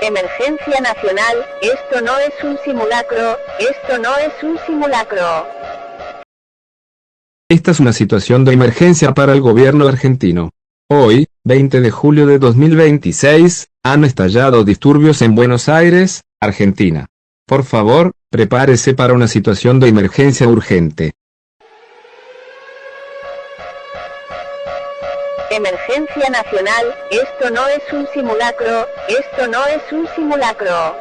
Emergencia nacional, esto no es un simulacro, esto no es un simulacro. Esta es una situación de emergencia para el gobierno argentino. Hoy, 20 de julio de 2026, han estallado disturbios en Buenos Aires, Argentina. Por favor, prepárese para una situación de emergencia urgente. Emergencia nacional, esto no es un simulacro, esto no es un simulacro.